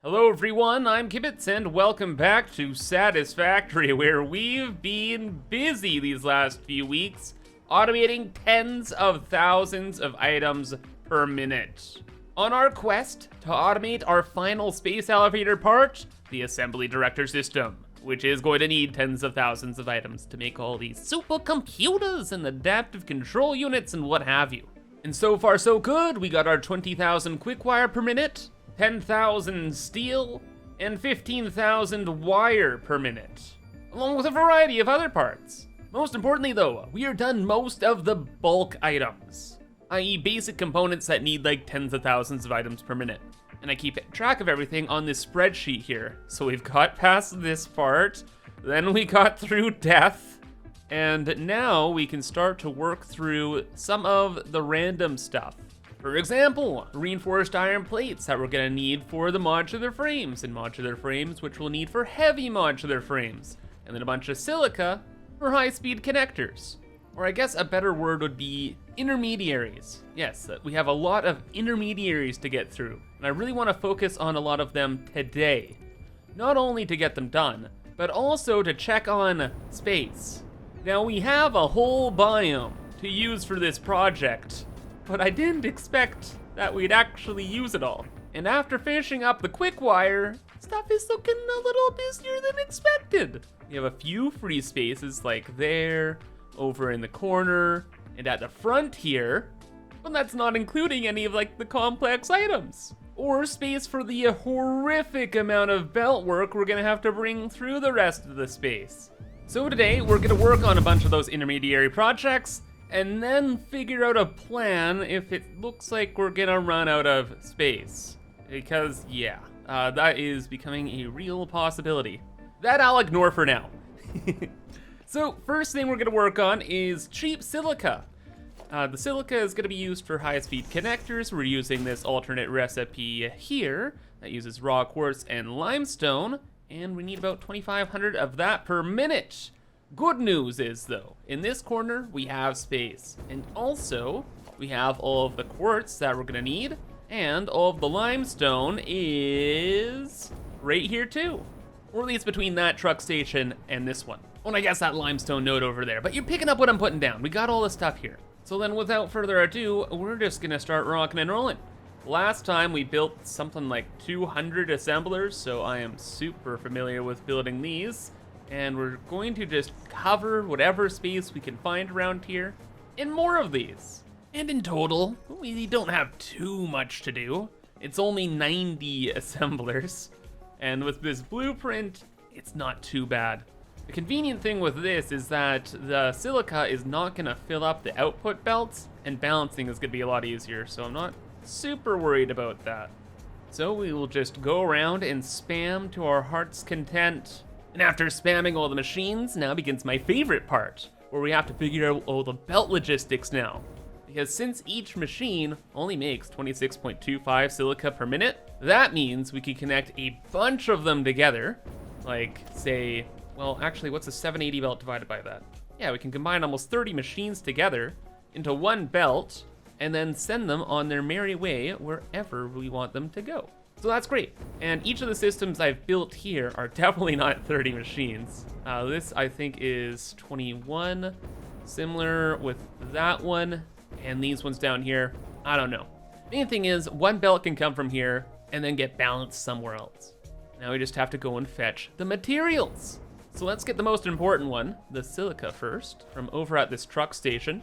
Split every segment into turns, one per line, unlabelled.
Hello everyone, I'm ImKibitz and welcome back to Satisfactory, where we've been busy these last few weeks automating tens of thousands of items per minute. On our quest to automate our final space elevator part, the assembly director system, which is going to need tens of thousands of items to make all these supercomputers and adaptive control units and what have you. And so far so good, we got our 20,000 quick wire per minute, 10,000 steel, and 15,000 wire per minute, along with a variety of other parts. Most importantly though, we are done most of the bulk items, i.e. basic components that need like tens of thousands of items per minute. And I keep track of everything on this spreadsheet here. So we've got past this part, then we got through death, and now we can start to work through some of the random stuff. For example, reinforced iron plates that we're gonna need for the modular frames, and modular frames which we'll need for heavy modular frames, and then a bunch of silica for high-speed connectors. Or I guess a better word would be intermediaries. Yes, we have a lot of intermediaries to get through, and I really wanna focus on a lot of them today. Not only to get them done, but also to check on space. Now we have a whole biome to use for this project, but I didn't expect that we'd actually use it all. And after finishing up the quick wire, stuff is looking a little busier than expected. We have a few free spaces like there, over in the corner, and at the front here, but that's not including any of like the complex items. Or space for the horrific amount of belt work we're gonna have to bring through the rest of the space. So today, we're gonna work on a bunch of those intermediary projects, and then figure out a plan if it looks like we're gonna run out of space. Because yeah, that is becoming a real possibility. That I'll ignore for now. So first thing we're gonna work on is cheap silica. The silica is gonna be used for high-speed connectors. We're using this alternate recipe here that uses raw quartz and limestone, and we need about 2,500 of that per minute. Good news is though, in this corner we have space, and also we have all of the quartz that we're gonna need, and all of the limestone is right here too. Or at least between that truck station and this one. Well, I guess that limestone node over there, but you're picking up what I'm putting down. We got all the stuff here. So then without further ado, we're just gonna start rocking and rolling. Last time we built something like 200 assemblers, so I am super familiar with building these. And we're going to just cover whatever space we can find around here and more of these. And in total, we don't have too much to do. It's only 90 assemblers. And with this blueprint, it's not too bad. The convenient thing with this is that the silica is not gonna fill up the output belts, and balancing is gonna be a lot easier, so I'm not super worried about that. So we will just go around and spam to our heart's content. And after spamming all the machines, now begins my favorite part, where we have to figure out all the belt logistics now. Because since each machine only makes 26.25 silica per minute, that means we can connect a bunch of them together. Like, say, well, actually, what's a 780 belt divided by that? Yeah, we can combine almost 30 machines together into one belt, and then send them on their merry way wherever we want them to go. So that's great. And each of the systems I've built here are definitely not 30 machines. This I think is 21, similar with that one, and these ones down here, I don't know. Main thing is one belt can come from here and then get balanced somewhere else. Now we just have to go and fetch the materials. So let's get the most important one, the silica first, from over at this truck station.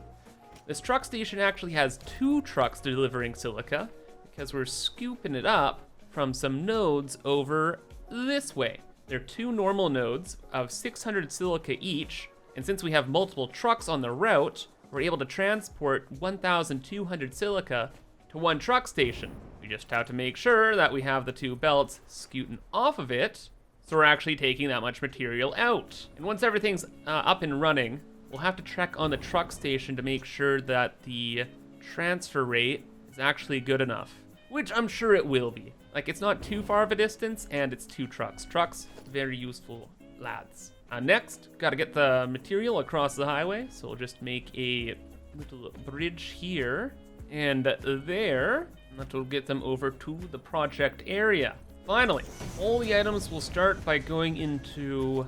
This truck station actually has 2 trucks delivering silica because we're scooping it up from some nodes over this way. They're 2 normal nodes of 600 silica each, and since we have multiple trucks on the route, we're able to transport 1,200 silica to one truck station. We just have to make sure that we have the 2 belts scooting off of it, so we're actually taking that much material out. And once everything's up and running, we'll have to check on the truck station to make sure that the transfer rate is actually good enough, which I'm sure it will be. Like, it's not too far of a distance, and it's 2 trucks. Trucks, very useful lads. Next, gotta get the material across the highway, so we'll just make a little bridge here and there. And that will get them over to the project area. Finally, all the items will start by going into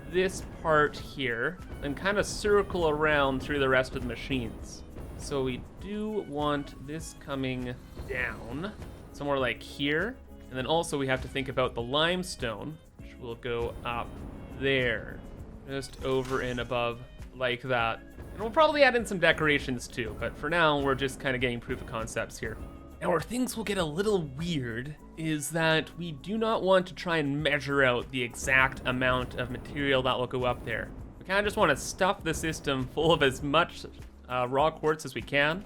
this part here and kind of circle around through the rest of the machines. So we do want this coming down somewhere like here. And then also we have to think about the limestone, which will go up there, just over and above like that. And we'll probably add in some decorations too, but for now we're just kind of getting proof of concepts here. Now where things will get a little weird is that we do not want to try and measure out the exact amount of material that will go up there. We kind of just want to stuff the system full of as much raw quartz as we can,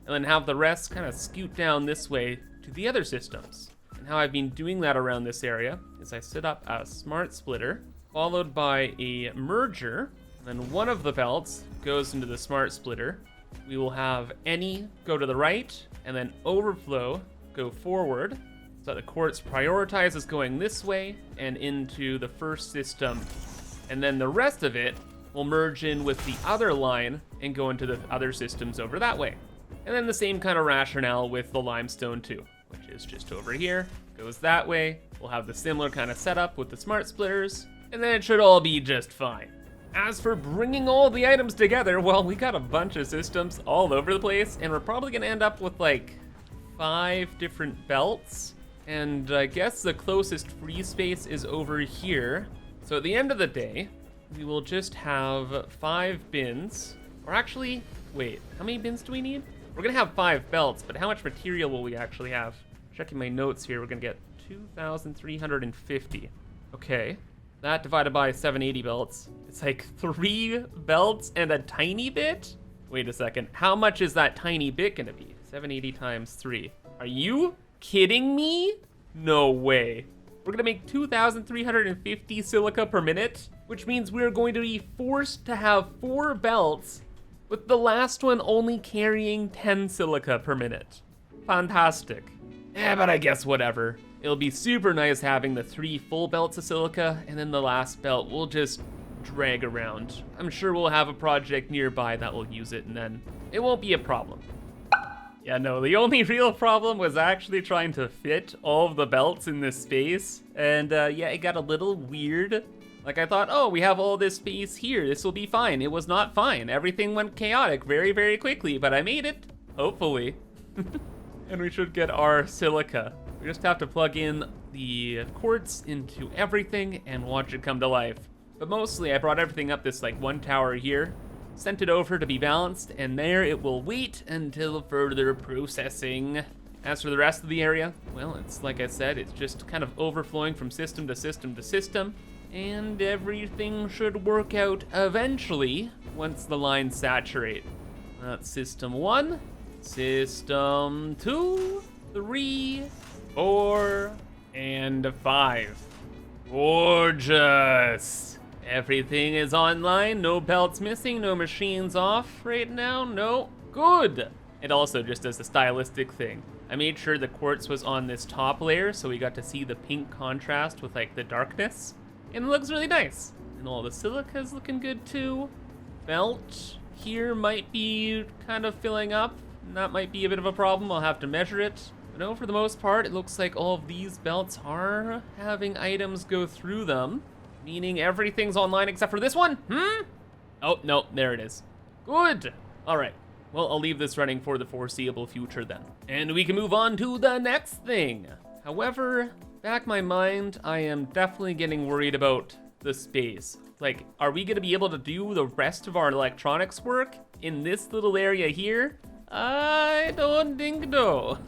and then have the rest kind of scoot down this way to the other systems. And how I've been doing that around this area is I set up a smart splitter, followed by a merger, and then one of the belts goes into the smart splitter. We will have any go to the right, and then overflow go forward, so the quartz prioritizes going this way and into the first system. And then the rest of it will merge in with the other line and go into the other systems over that way. And then the same kind of rationale with the limestone too, which is just over here, goes that way. We'll have the similar kind of setup with the smart splitters, and then it should all be just fine. As for bringing all the items together, well, we got a bunch of systems all over the place, and we're probably gonna end up with like 5 different belts. And I guess the closest free space is over here. So at the end of the day, we will just have 5 bins, or actually, wait, how many bins do we need? We're gonna have 5 belts, but how much material will we actually have? Checking my notes here, we're gonna get 2,350. Okay, that divided by 780 belts, it's like 3 belts and a tiny bit? Wait a second, how much is that tiny bit gonna be? 780 times 3. Are you kidding me? No way. We're gonna make 2,350 silica per minute, which means we're going to be forced to have 4 belts, with the last one only carrying 10 silica per minute. Fantastic. But I guess whatever. It'll be super nice having the 3 full belts of silica, and then the last belt we'll just drag around. I'm sure we'll have a project nearby that will use it, and then it won't be a problem. Yeah, no, the only real problem was actually trying to fit all of the belts in this space, and yeah, it got a little weird. Like I thought, oh, we have all this space here, this will be fine. It was not fine. Everything went chaotic very, very quickly, but I made it, hopefully. And we should get our silica. We just have to plug in the quartz into everything and watch it come to life. But mostly I brought everything up this like 1 tower here, sent it over to be balanced, and there it will wait until further processing. As for the rest of the area, well, it's like I said, it's just kind of overflowing from system to system to system, and everything should work out eventually once the lines saturate. That's system 1, system 2, 3, 4, and 5. Gorgeous! Everything is online, no belts missing, no machines off right now, no. Good! And also, just as a stylistic thing, I made sure the quartz was on this top layer so we got to see the pink contrast with like the darkness. And it looks really nice. And all the silica's looking good too. Belt here might be kind of filling up. And that might be a bit of a problem, I'll have to measure it. But no, for the most part, it looks like all of these belts are having items go through them. Meaning everything's online except for this one? Oh, no, there it is. Good. All right. Well, I'll leave this running for the foreseeable future then. And we can move on to the next thing. However, back my mind, I am definitely getting worried about the space. Like, are we gonna be able to do the rest of our electronics work in this little area here? I don't think so.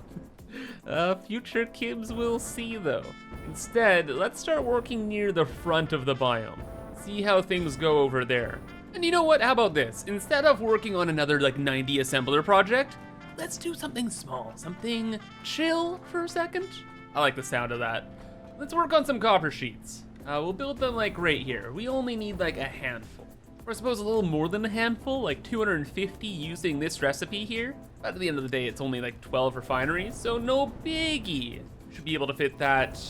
Future Kibs will see though. Instead, let's start working near the front of the biome. See how things go over there. And you know what, how about this? Instead of working on another like 90 assembler project, let's do something small, something chill for a second. I like the sound of that. Let's work on some copper sheets. We'll build them like right here. We only need like a handful. Or I suppose a little more than a handful, like 250 using this recipe here. But at the end of the day, it's only like 12 refineries, so no biggie. Should be able to fit that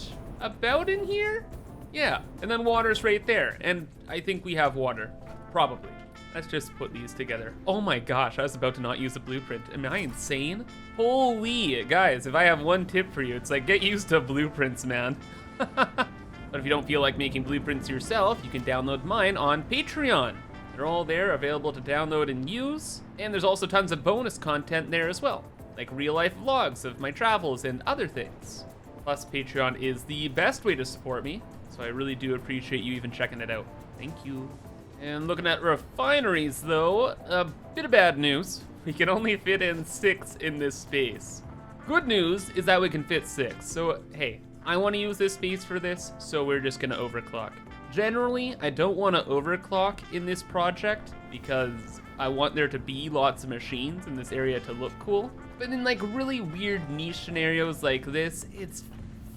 about in here? Yeah, and then water's right there. And I think we have water, probably. Let's just put these together. Oh my gosh, I was about to not use a blueprint. Am I insane? Holy, guys, if I have one tip for you, it's like get used to blueprints, man. But if you don't feel like making blueprints yourself, you can download mine on Patreon. They're all there, available to download and use. And there's also tons of bonus content there as well, like real life vlogs of my travels and other things. Plus, Patreon is the best way to support me, so I really do appreciate you even checking it out. Thank you. And looking at refineries though, a bit of bad news. We can only fit in 6 in this space. Good news is that we can fit 6, so hey, I want to use this space for this, so we're just gonna overclock. Generally, I don't want to overclock in this project because I want there to be lots of machines in this area to look cool. But in like really weird niche scenarios like this, it's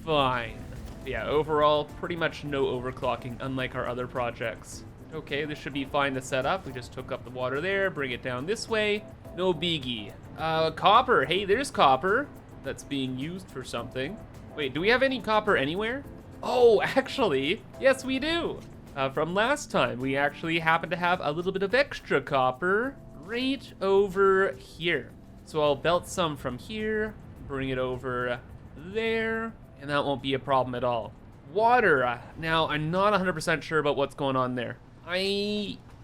fine. But yeah, overall, pretty much no overclocking, unlike our other projects. Okay, this should be fine to set up. We just took up the water there, bring it down this way. No biggie. Copper, hey, there's copper that's being used for something. Wait, do we have any copper anywhere? Oh, actually, yes we do. From last time, we actually happen to have a little bit of extra copper right over here. So I'll belt some from here, bring it over there, and that won't be a problem at all. Water, now I'm not 100% sure about what's going on there.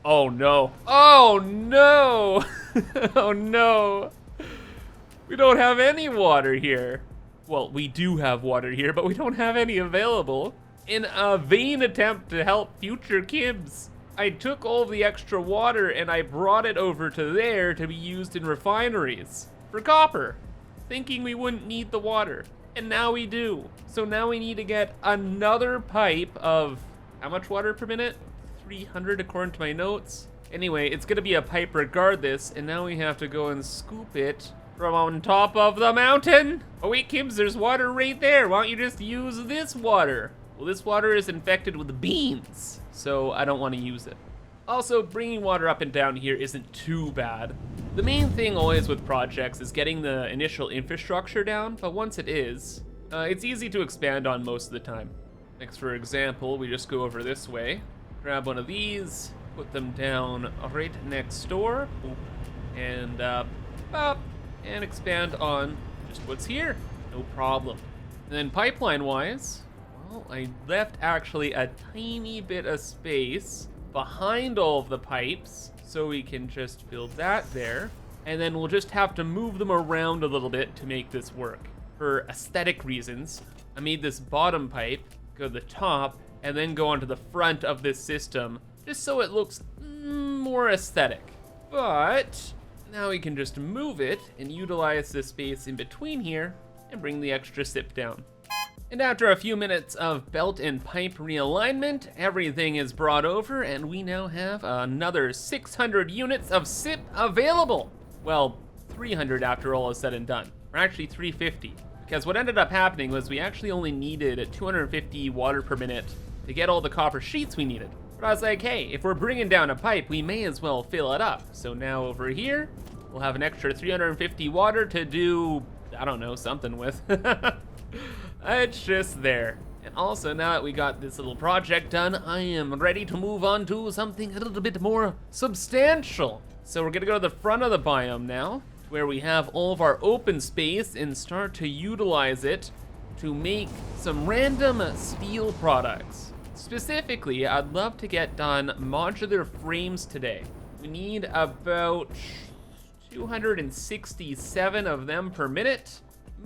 Oh no. Oh no! Oh no! We don't have any water here. Well, we do have water here, but we don't have any available. In a vain attempt to help future Kibs, I took all the extra water and I brought it over to there to be used in refineries for copper, thinking we wouldn't need the water. And now we do. So now we need to get another pipe of, how much water per minute? 300 according to my notes. Anyway, it's gonna be a pipe regardless, and now we have to go and scoop it from on top of the mountain. Oh wait, Kibs, there's water right there. Why don't you just use this water? Well, this water is infected with beans, so I don't want to use it. Also, bringing water up and down here isn't too bad. The main thing always with projects is getting the initial infrastructure down, but once it is, it's easy to expand on most of the time. Next, for example, we just go over this way, grab one of these, put them down right next door, and up, and expand on just what's here. No problem. And then pipeline-wise, well, I left actually a tiny bit of space behind all of the pipes, so we can just build that there, and then we'll just have to move them around a little bit to make this work. For aesthetic reasons, I made this bottom pipe go to the top, and then go onto the front of this system, just so it looks more aesthetic. But now we can just move it and utilize this space in between here and bring the extra sip down. And after a few minutes of belt and pipe realignment, everything is brought over and we now have another 600 units of sip available. Well, 300 after all is said and done, or actually 350. Because what ended up happening was we actually only needed 250 water per minute to get all the copper sheets we needed. But I was like, hey, if we're bringing down a pipe, we may as well fill it up. So now over here, we'll have an extra 350 water to do, I don't know, something with. It's just there. And also, now that we got this little project done, I am ready to move on to something a little bit more substantial. So we're gonna go to the front of the biome now, where we have all of our open space and start to utilize it to make some random steel products. Specifically, I'd love to get done modular frames today. We need about 267 of them per minute,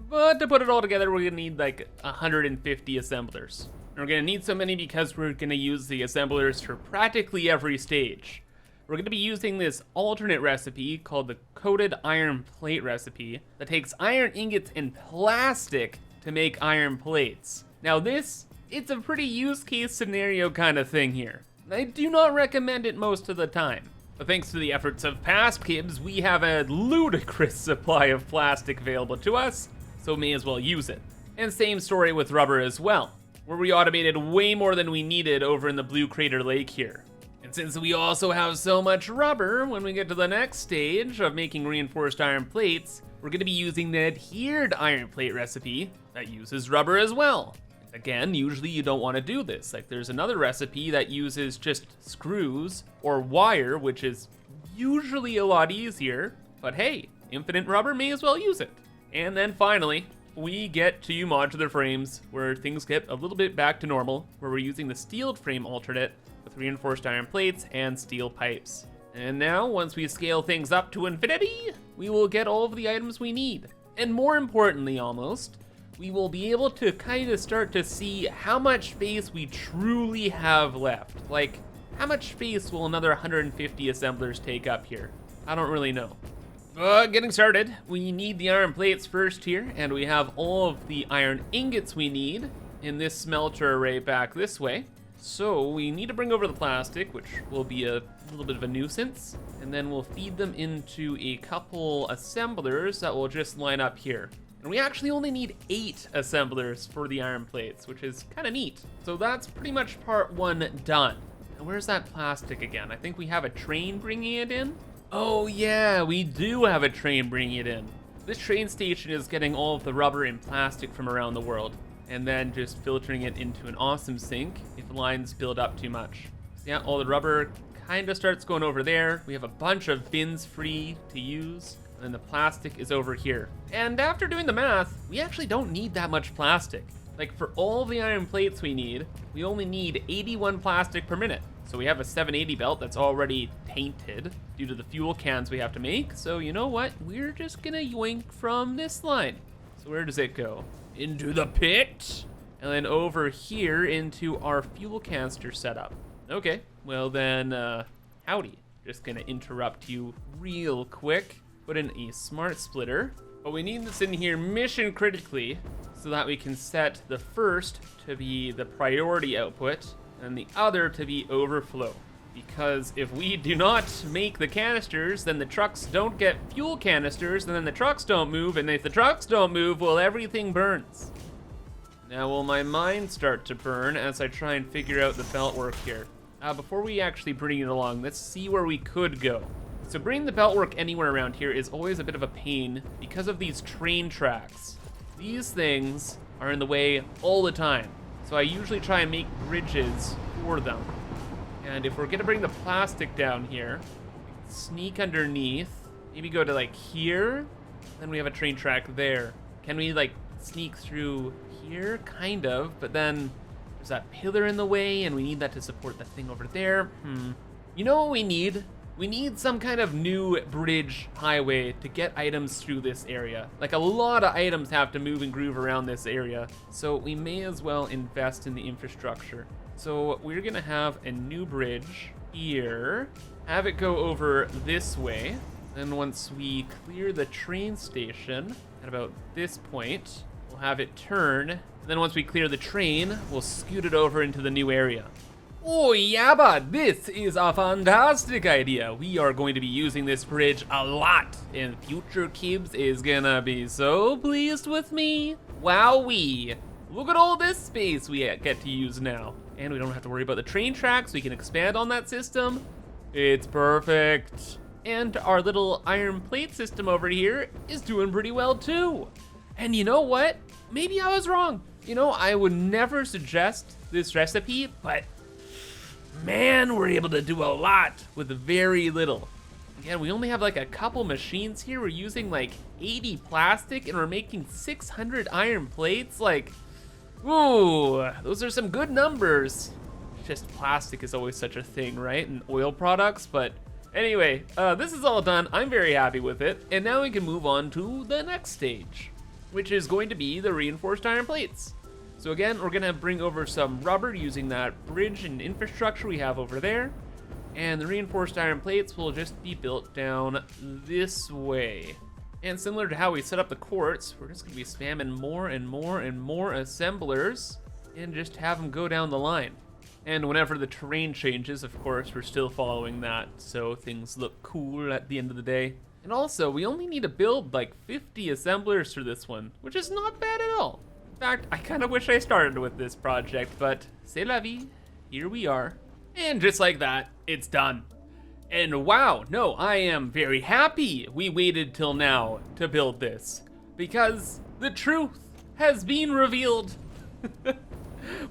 but to put it all together, we're gonna need like 150 assemblers. And we're gonna need so many because we're gonna use the assemblers for practically every stage. We're gonna be using this alternate recipe called the coated iron plate recipe that takes iron ingots and plastic to make iron plates. Now this, it's a pretty use case scenario kind of thing here. I do not recommend it most of the time. But thanks to the efforts of past Kibs, we have a ludicrous supply of plastic available to us, so may as well use it. And same story with rubber as well, where we automated way more than we needed over in the Blue Crater Lake here. And since we also have so much rubber, when we get to the next stage of making reinforced iron plates, we're gonna be using the adhered iron plate recipe that uses rubber as well. Again, usually you don't want to do this. Like there's another recipe that uses just screws or wire, which is usually a lot easier, but hey, infinite rubber, may as well use it. And then finally, we get to modular frames where things get a little bit back to normal, where we're using the steeled frame alternate with reinforced iron plates and steel pipes. And now, once we scale things up to infinity, we will get all of the items we need. And more importantly almost, we will be able to kind of start to see how much space we truly have left. Like, how much space will another 150 assemblers take up here? I don't really know. Getting started, we need the iron plates first here, and we have all of the iron ingots we need in this smelter array back this way. So we need to bring over the plastic, which will be a little bit of a nuisance, and then we'll feed them into a couple assemblers that will just line up here. And we actually only need 8 assemblers for the iron plates, which is kind of neat. So that's pretty much part 1 done. And where's that plastic again? I think we have a train bringing it in. Oh yeah, we do have a train bringing it in. This train station is getting all of the rubber and plastic from around the world, and then just filtering it into an awesome sink if lines build up too much. So yeah, all the rubber kind of starts going over there. We have a bunch of bins free to use, and then the plastic is over here. And after doing the math, we actually don't need that much plastic. Like for all the iron plates we need, we only need 81 plastic per minute. So we have a 780 belt that's already tainted due to the fuel cans we have to make. So you know what? We're just gonna yoink from this line. So where does it go? Into the pit? And then over here into our fuel canister setup. Okay, well then, howdy. Just gonna interrupt you real quick. Put in a smart splitter. But we need this in here mission critically so that we can set the first to be the priority output and the other to be overflow. Because if we do not make the canisters, then the trucks don't get fuel canisters, and then the trucks don't move, and if the trucks don't move, well, everything burns. Now will my mind start to burn as I try and figure out the belt work here? Before we actually bring it along, let's see where we could go. So bringing the belt work anywhere around here is always a bit of a pain because of these train tracks. These things are in the way all the time. So I usually try and make bridges for them. And if we're gonna bring the plastic down here, sneak underneath, maybe go to like here, then we have a train track there. Can we like sneak through here? Kind of, but then there's that pillar in the way and we need that to support the thing over there. You know what we need? We need some kind of new bridge highway to get items through this area. Like a lot of items have to move and groove around this area. So we may as well invest in the infrastructure. So we're gonna have a new bridge here, have it go over this way. Then once we clear the train station at about this point, we'll have it turn. And then once we clear the train, we'll scoot it over into the new area. Oh yabba, this is a fantastic idea. We are going to be using this bridge a lot, and future Kibs is gonna be so pleased with me. Wowee. Look at all this space we get to use now. And we don't have to worry about the train tracks. We can expand on that system. It's perfect. And our little iron plate system over here is doing pretty well too. And you know what? Maybe I was wrong. You know, I would never suggest this recipe, but man, we're able to do a lot with very little. Again, we only have like a couple machines here. We're using like 80 plastic and we're making 600 iron plates. Like, ooh, those are some good numbers. Just plastic is always such a thing, right? And oil products, but anyway, this is all done. I'm very happy with it. And now we can move on to the next stage, which is going to be the reinforced iron plates. So again, we're gonna bring over some rubber using that bridge and infrastructure we have over there. And the reinforced iron plates will just be built down this way. And similar to how we set up the quartz, we're just gonna be spamming more and more and more assemblers and just have them go down the line. And whenever the terrain changes, of course, we're still following that, so things look cool at the end of the day. And also, we only need to build like 50 assemblers for this one, which is not bad at all. In fact, I kind of wish I started with this project, but c'est la vie, here we are. And just like that, it's done. And wow, no, I am very happy we waited till now to build this, because the truth has been revealed.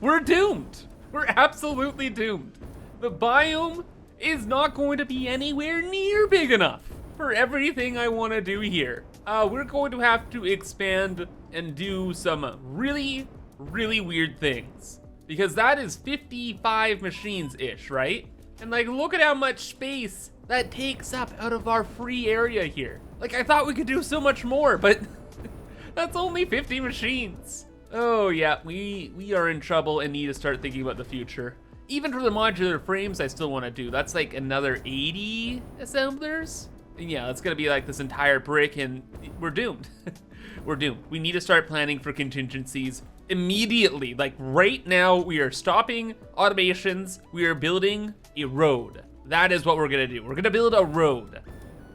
We're doomed. We're absolutely doomed. The biome is not going to be anywhere near big enough for everything I want to do here. We're going to have to expand and do some really, really weird things. Because that is 55 machines-ish, right? And like, look at how much space that takes up out of our free area here. Like, I thought we could do so much more, but that's only 50 machines. Oh yeah, we are in trouble and need to start thinking about the future. Even for the modular frames I still want to do, that's like another 80 assemblers? And yeah, it's gonna be like this entire brick and we're doomed. We're doomed. We need to start planning for contingencies immediately. Like right now, we are stopping automations. We are building a road. That is what we're gonna do. We're gonna build a road.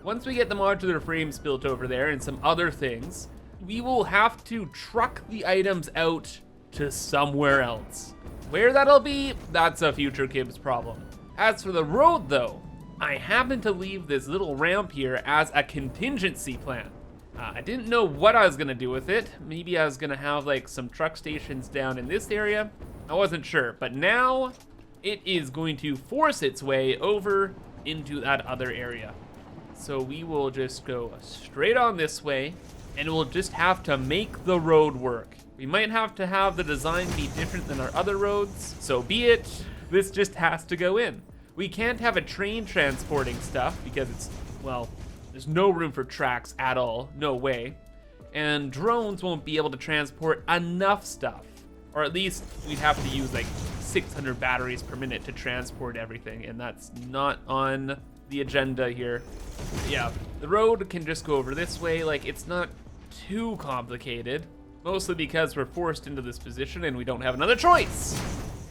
Once we get the modular frames built over there and some other things, we will have to truck the items out to somewhere else. Where that'll be, that's a future Kibs problem. As for the road though, I happen to leave this little ramp here as a contingency plan. I didn't know what I was gonna do with it. Maybe I was gonna have like some truck stations down in this area. I wasn't sure, but now it is going to force its way over into that other area. So we will just go straight on this way and we'll just have to make the road work. We might have to have the design be different than our other roads, so be it. This just has to go in. We can't have a train transporting stuff because it's, well, there's no room for tracks at all, no way. And drones won't be able to transport enough stuff, or at least we'd have to use like 600 batteries per minute to transport everything, and that's not on the agenda here. Yeah, the road can just go over this way, like it's not too complicated, mostly because we're forced into this position and we don't have another choice.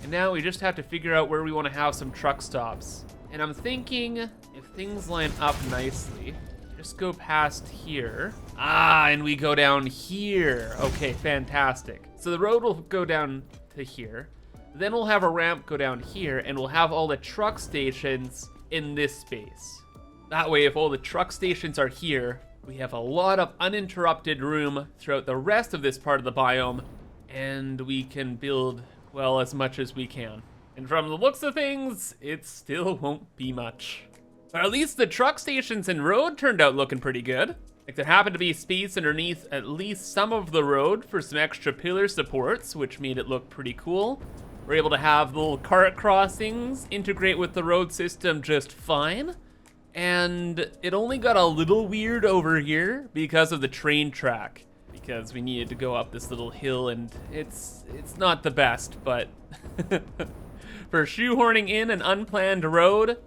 And now we just have to figure out where we want to have some truck stops. And I'm thinking if things line up nicely, just go past here. And we go down here. Okay, fantastic. So the road will go down to here. Then we'll have a ramp go down here and we'll have all the truck stations in this space. That way, if all the truck stations are here, we have a lot of uninterrupted room throughout the rest of this part of the biome, and we can build, well, as much as we can. And from the looks of things, it still won't be much. But at least the truck stations and road turned out looking pretty good. Like there happened to be space underneath at least some of the road for some extra pillar supports, which made it look pretty cool. We're able to have little cart crossings integrate with the road system just fine. And it only got a little weird over here because of the train track, because we needed to go up this little hill and it's not the best, but for shoehorning in an unplanned road,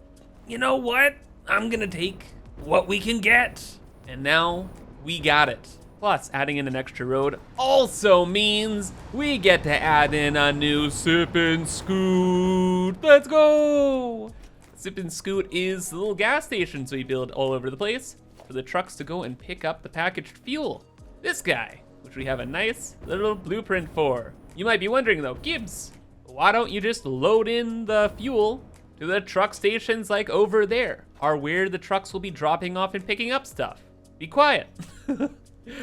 you know what? I'm gonna take what we can get. And now we got it. Plus, adding in an extra road also means we get to add in a new sip and scoot. Let's go! Sip and Scoot is the little gas stations we build all over the place for the trucks to go and pick up the packaged fuel. This guy, which we have a nice little blueprint for. You might be wondering though, Gibbs, why don't you just load in the fuel to the truck stations like over there, or where the trucks will be dropping off and picking up stuff? Be quiet.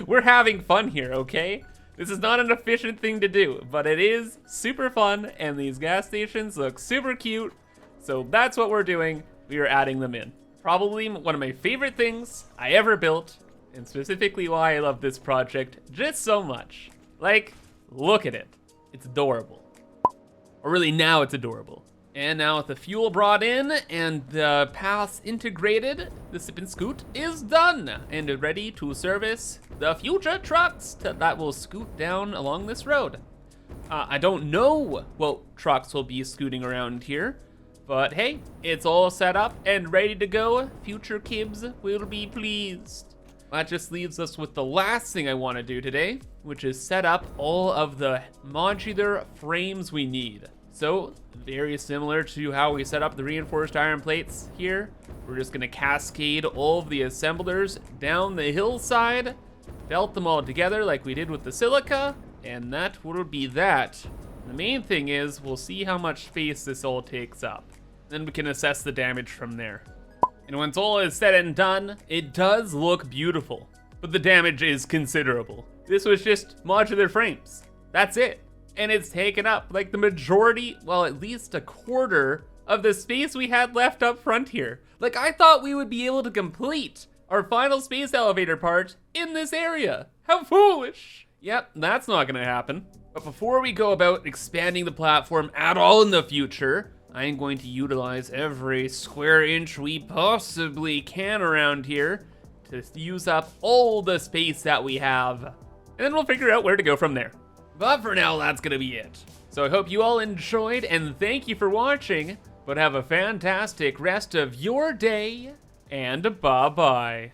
We're having fun here, okay? This is not an efficient thing to do, but it is super fun and these gas stations look super cute. So that's what we're doing. We are adding them in. Probably one of my favorite things I ever built, and specifically why I love this project just so much. Like, look at it. It's adorable. Or really, now it's adorable. And now with the fuel brought in and the paths integrated, the Sip and Scoot is done and ready to service the future trucks that will scoot down along this road. I don't know what trucks will be scooting around here, but hey, it's all set up and ready to go. Future Kibs will be pleased. That just leaves us with the last thing I want to do today, which is set up all of the modular frames we need. So, very similar to how we set up the reinforced iron plates here, we're just gonna cascade all of the assemblers down the hillside, belt them all together like we did with the silica, and that will be that. The main thing is, we'll see how much space this all takes up. Then we can assess the damage from there. And once all is said and done, it does look beautiful, but the damage is considerable. This was just modular frames. That's it. And it's taken up like the majority, well, at least a quarter of the space we had left up front here. Like, I thought we would be able to complete our final space elevator part in this area. How foolish. Yep, that's not gonna happen. But before we go about expanding the platform at all in the future, I'm going to utilize every square inch we possibly can around here to use up all the space that we have. And then we'll figure out where to go from there. But for now, that's gonna be it. So I hope you all enjoyed, and thank you for watching, but have a fantastic rest of your day, and bye-bye.